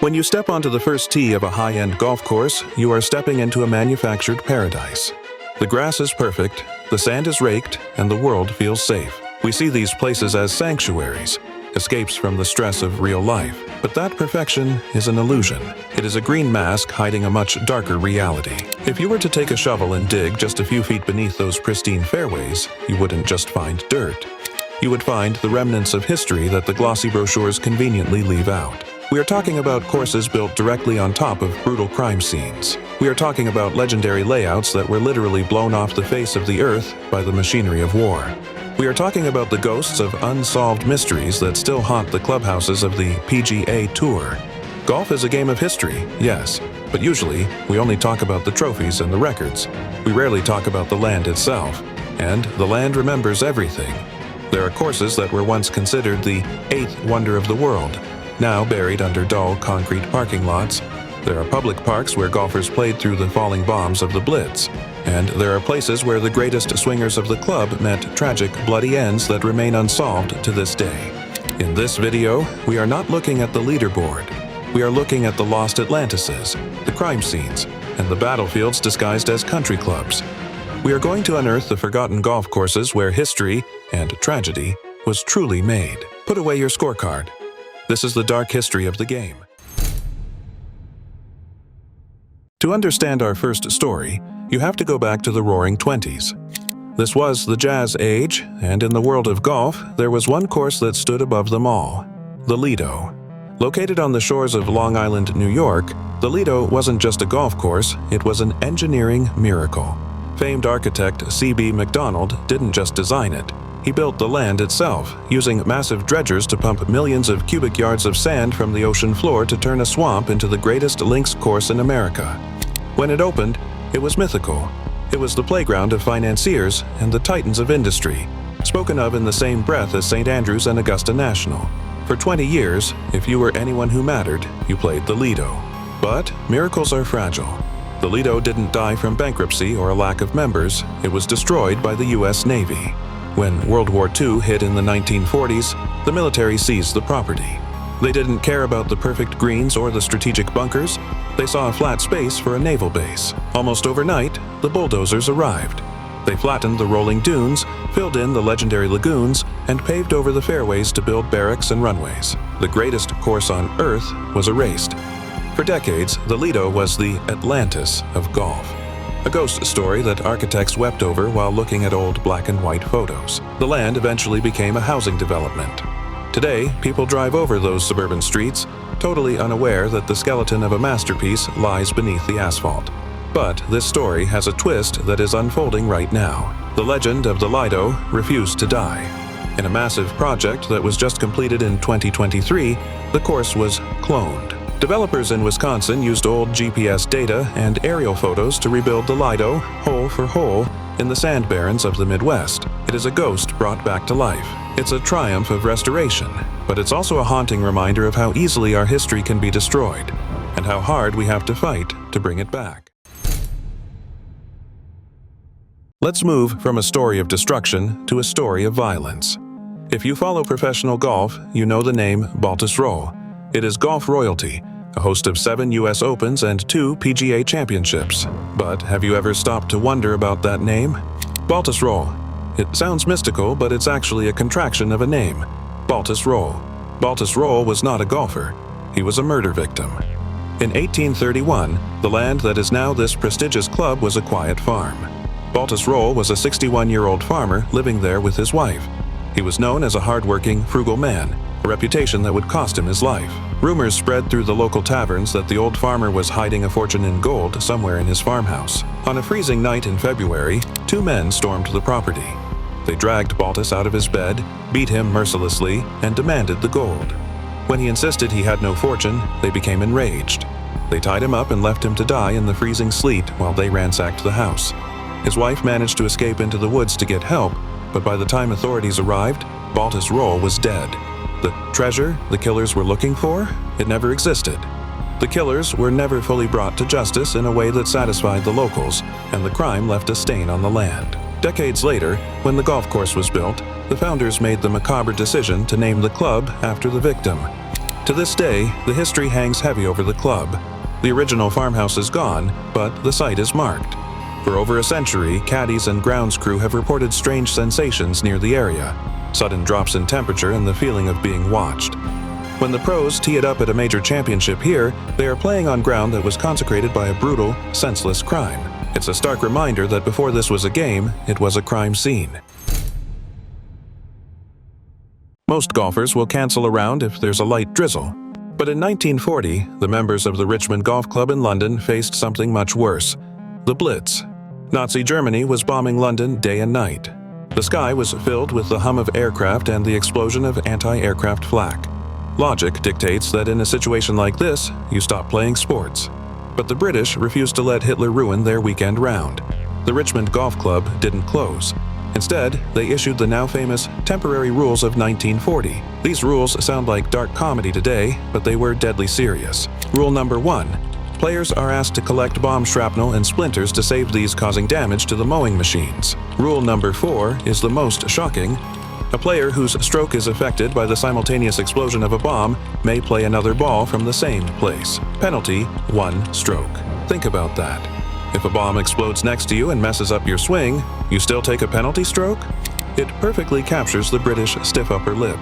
When you step onto the first tee of a high-end golf course, you are stepping into a manufactured paradise. The grass is perfect, the sand is raked, and the world feels safe. We see these places as sanctuaries, escapes from the stress of real life. But that perfection is an illusion. It is a green mask hiding a much darker reality. If you were to take a shovel and dig just a few feet beneath those pristine fairways, you wouldn't just find dirt. You would find the remnants of history that the glossy brochures conveniently leave out. We are talking about courses built directly on top of brutal crime scenes. We are talking about legendary layouts that were literally blown off the face of the earth by the machinery of war. We are talking about the ghosts of unsolved mysteries that still haunt the clubhouses of the PGA Tour. Golf is a game of history, yes, but usually we only talk about the trophies and the records. We rarely talk about the land itself, and the land remembers everything. There are courses that were once considered the eighth wonder of the world, now buried under dull concrete parking lots. There are public parks where golfers played through the falling bombs of the Blitz. And there are places where the greatest swingers of the club met tragic, bloody ends that remain unsolved to this day. In this video, we are not looking at the leaderboard. We are looking at the lost Atlantises, the crime scenes, and the battlefields disguised as country clubs. We are going to unearth the forgotten golf courses where history and tragedy was truly made. Put away your scorecard. This is the dark history of the game. To understand our first story, you have to go back to the Roaring '20s. This was the Jazz Age, and in the world of golf, there was one course that stood above them all, the Lido. Located on the shores of Long Island, New York, the Lido wasn't just a golf course, it was an engineering miracle. Famed architect C.B. Macdonald didn't just design it. He built the land itself, using massive dredgers to pump millions of cubic yards of sand from the ocean floor to turn a swamp into the greatest links course in America. When it opened, it was mythical. It was the playground of financiers and the titans of industry, spoken of in the same breath as St. Andrews and Augusta National. For 20 years, if you were anyone who mattered, you played the Lido. But miracles are fragile. The Lido didn't die from bankruptcy or a lack of members, it was destroyed by the U.S. Navy. When World War II hit in the 1940s, the military seized the property. They didn't care about the perfect greens or the strategic bunkers. They saw a flat space for a naval base. Almost overnight, the bulldozers arrived. They flattened the rolling dunes, filled in the legendary lagoons, and paved over the fairways to build barracks and runways. The greatest course on Earth was erased. For decades, the Lido was the Atlantis of golf. A ghost story that architects wept over while looking at old black and white photos. The land eventually became a housing development. Today, people drive over those suburban streets, totally unaware that the skeleton of a masterpiece lies beneath the asphalt. But this story has a twist that is unfolding right now. The legend of the Lido refused to die. In a massive project that was just completed in 2023, the course was cloned. Developers in Wisconsin used old GPS data and aerial photos to rebuild the Lido, hole for hole, in the sand barrens of the Midwest. It is a ghost brought back to life. It's a triumph of restoration, but it's also a haunting reminder of how easily our history can be destroyed, and how hard we have to fight to bring it back. Let's move from a story of destruction to a story of violence. If you follow professional golf, you know the name Baltusrol. It is golf royalty, a host of 7 U.S. Opens and 2 PGA Championships. But have you ever stopped to wonder about that name? Baltusrol. It sounds mystical, but it's actually a contraction of a name, Baltusrol. Baltusrol was not a golfer. He was a murder victim. In 1831, the land that is now this prestigious club was a quiet farm. Baltusrol was a 61-year-old farmer living there with his wife. He was known as a hard-working, frugal man, a reputation that would cost him his life. Rumors spread through the local taverns that the old farmer was hiding a fortune in gold somewhere in his farmhouse. On a freezing night in February, 2 men stormed the property. They dragged Baltus out of his bed, beat him mercilessly, and demanded the gold. When he insisted he had no fortune, they became enraged. They tied him up and left him to die in the freezing sleet while they ransacked the house. His wife managed to escape into the woods to get help, but by the time authorities arrived, Baltusrol was dead. The treasure the killers were looking for? It never existed. The killers were never fully brought to justice in a way that satisfied the locals, and the crime left a stain on the land. Decades later, when the golf course was built, the founders made the macabre decision to name the club after the victim. To this day, the history hangs heavy over the club. The original farmhouse is gone, but the site is marked. For over a century, caddies and grounds crew have reported strange sensations near the area, sudden drops in temperature and the feeling of being watched. When the pros tee it up at a major championship here, they are playing on ground that was consecrated by a brutal, senseless crime. It's a stark reminder that before this was a game, it was a crime scene. Most golfers will cancel a round if there's a light drizzle. But in 1940, the members of the Richmond Golf Club in London faced something much worse: the Blitz. Nazi Germany was bombing London day and night. The sky was filled with the hum of aircraft and the explosion of anti-aircraft flak. Logic dictates that in a situation like this, you stop playing sports. But the British refused to let Hitler ruin their weekend round. The Richmond Golf Club didn't close. Instead, they issued the now famous Temporary Rules of 1940. These rules sound like dark comedy today, but they were deadly serious. Rule number 1. Players are asked to collect bomb shrapnel and splinters to save these causing damage to the mowing machines. Rule number 4 is the most shocking. A player whose stroke is affected by the simultaneous explosion of a bomb may play another ball from the same place. Penalty: 1 stroke. Think about that. If a bomb explodes next to you and messes up your swing, you still take a penalty stroke? It perfectly captures the British stiff upper lip.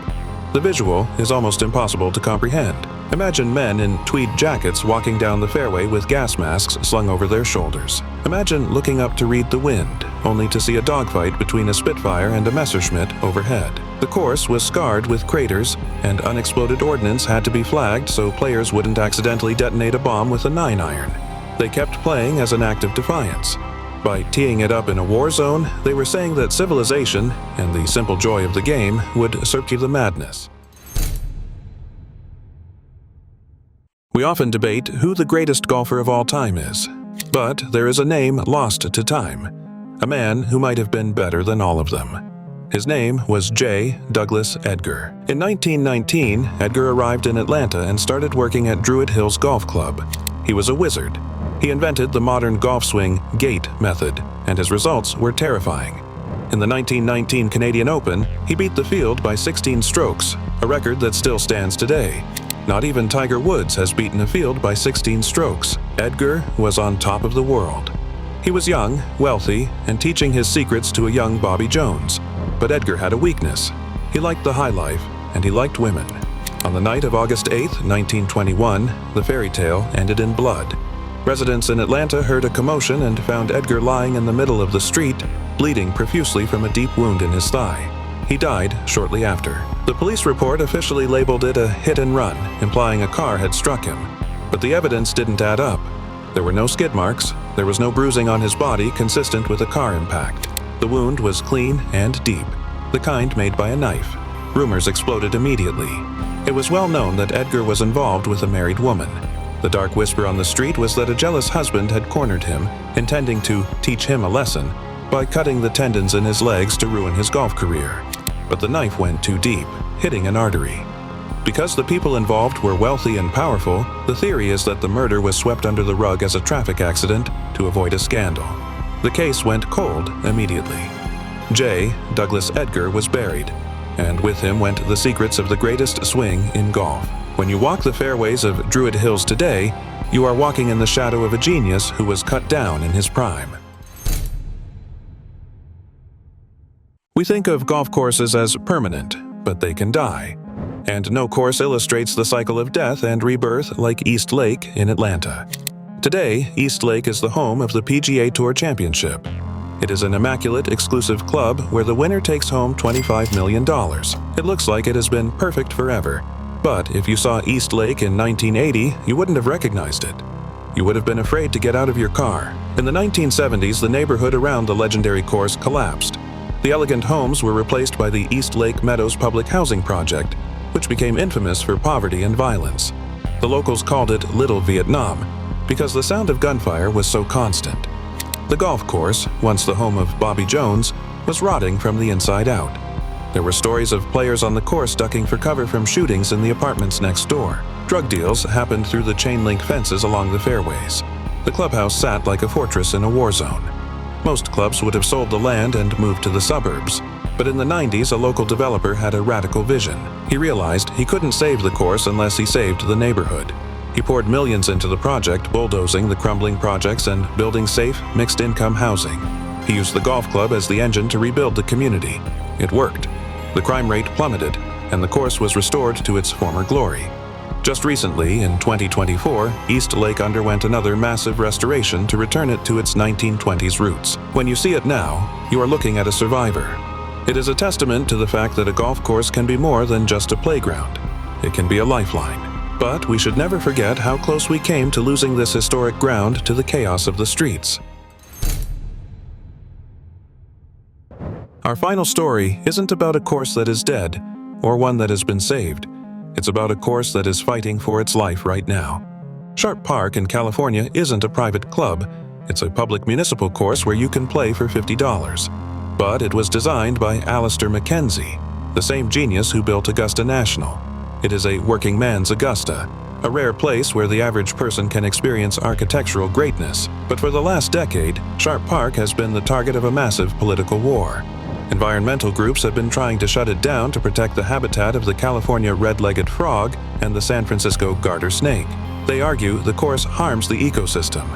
The visual is almost impossible to comprehend. Imagine men in tweed jackets walking down the fairway with gas masks slung over their shoulders. Imagine looking up to read the wind, only to see a dogfight between a Spitfire and a Messerschmitt overhead. The course was scarred with craters, and unexploded ordnance had to be flagged so players wouldn't accidentally detonate a bomb with a 9-iron. They kept playing as an act of defiance. By teeing it up in a war zone, they were saying that civilization and the simple joy of the game would circumvent the madness. We often debate who the greatest golfer of all time is, but there is a name lost to time, a man who might have been better than all of them. His name was J. Douglas Edgar. In 1919, Edgar arrived in Atlanta and started working at Druid Hills Golf Club. He was a wizard. He invented the modern golf swing gate method, and his results were terrifying. In the 1919 Canadian Open, he beat the field by 16 strokes, a record that still stands today. Not even Tiger Woods has beaten a field by 16 strokes. Edgar was on top of the world. He was young, wealthy, and teaching his secrets to a young Bobby Jones. But Edgar had a weakness. He liked the high life, and he liked women. On the night of August 8, 1921, the fairy tale ended in blood. Residents in Atlanta heard a commotion and found Edgar lying in the middle of the street, bleeding profusely from a deep wound in his thigh. He died shortly after. The police report officially labeled it a hit and run, implying a car had struck him. But the evidence didn't add up. There were no skid marks. There was no bruising on his body consistent with a car impact. The wound was clean and deep, the kind made by a knife. Rumors exploded immediately. It was well known that Edgar was involved with a married woman. The dark whisper on the street was that a jealous husband had cornered him, intending to teach him a lesson by cutting the tendons in his legs to ruin his golf career. But the knife went too deep, hitting an artery. Because the people involved were wealthy and powerful, the theory is that the murder was swept under the rug as a traffic accident to avoid a scandal. The case went cold immediately. J. Douglas Edgar was buried, and with him went the secrets of the greatest swing in golf. When you walk the fairways of Druid Hills today, you are walking in the shadow of a genius who was cut down in his prime. We think of golf courses as permanent, but they can die. And no course illustrates the cycle of death and rebirth like East Lake in Atlanta. Today, East Lake is the home of the PGA Tour Championship. It is an immaculate, exclusive club where the winner takes home $25 million. It looks like it has been perfect forever. But if you saw East Lake in 1980, you wouldn't have recognized it. You would have been afraid to get out of your car. In the 1970s, the neighborhood around the legendary course collapsed. The elegant homes were replaced by the East Lake Meadows Public Housing Project, which became infamous for poverty and violence. The locals called it Little Vietnam because the sound of gunfire was so constant. The golf course, once the home of Bobby Jones, was rotting from the inside out. There were stories of players on the course ducking for cover from shootings in the apartments next door. Drug deals happened through the chain-link fences along the fairways. The clubhouse sat like a fortress in a war zone. Most clubs would have sold the land and moved to the suburbs, But in the 90s, a local developer had a radical vision. He realized he couldn't save the course unless he saved the neighborhood. He poured millions into the project, bulldozing the crumbling projects and building safe, mixed-income housing. He used the golf club as the engine to rebuild the community. It worked. The crime rate plummeted, and the course was restored to its former glory. Just recently, in 2024, East Lake underwent another massive restoration to return it to its 1920s roots. When you see it now, you are looking at a survivor. It is a testament to the fact that a golf course can be more than just a playground. It can be a lifeline. But we should never forget how close we came to losing this historic ground to the chaos of the streets. Our final story isn't about a course that is dead or one that has been saved. It's about a course that is fighting for its life right now. Sharp Park in California isn't a private club. It's a public municipal course where you can play for $50. But it was designed by Alistair Mackenzie, the same genius who built Augusta National. It is a working man's Augusta, a rare place where the average person can experience architectural greatness. But for the last decade, Sharp Park has been the target of a massive political war. Environmental groups have been trying to shut it down to protect the habitat of the California red-legged frog and the San Francisco garter snake. They argue the course harms the ecosystem.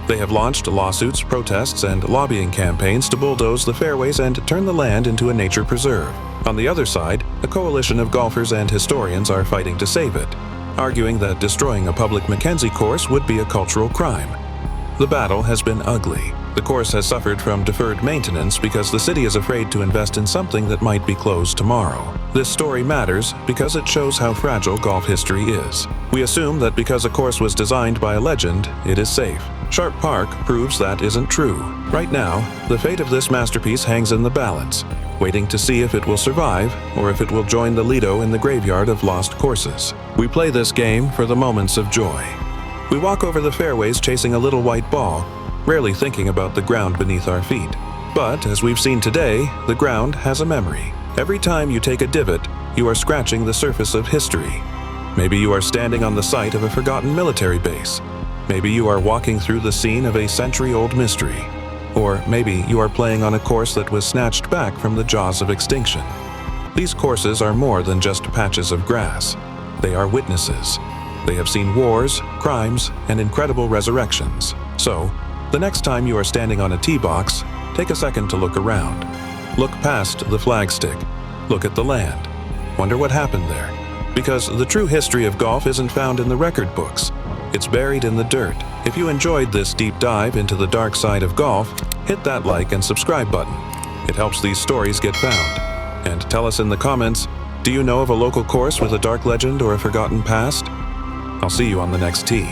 They have launched lawsuits, protests, and lobbying campaigns to bulldoze the fairways and turn the land into a nature preserve. On the other side, a coalition of golfers and historians are fighting to save it, arguing that destroying a public Mackenzie course would be a cultural crime. The battle has been ugly. The course has suffered from deferred maintenance because the city is afraid to invest in something that might be closed tomorrow. This story matters because it shows how fragile golf history is. We assume that because a course was designed by a legend, it is safe. Sharp Park proves that isn't true. Right now, the fate of this masterpiece hangs in the balance, waiting to see if it will survive or if it will join the Lido in the graveyard of lost courses. We play this game for the moments of joy. We walk over the fairways chasing a little white ball, rarely thinking about the ground beneath our feet. But, as we've seen today, the ground has a memory. Every time you take a divot, you are scratching the surface of history. Maybe you are standing on the site of a forgotten military base. Maybe you are walking through the scene of a century-old mystery. Or maybe you are playing on a course that was snatched back from the jaws of extinction. These courses are more than just patches of grass. They are witnesses. They have seen wars, crimes, and incredible resurrections. So, the next time you are standing on a tee box, take a second to look around. Look past the flagstick. Look at the land. Wonder what happened there. Because the true history of golf isn't found in the record books. It's buried in the dirt. If you enjoyed this deep dive into the dark side of golf, hit that like and subscribe button. It helps these stories get found. And tell us in the comments, do you know of a local course with a dark legend or a forgotten past? I'll see you on the next tee.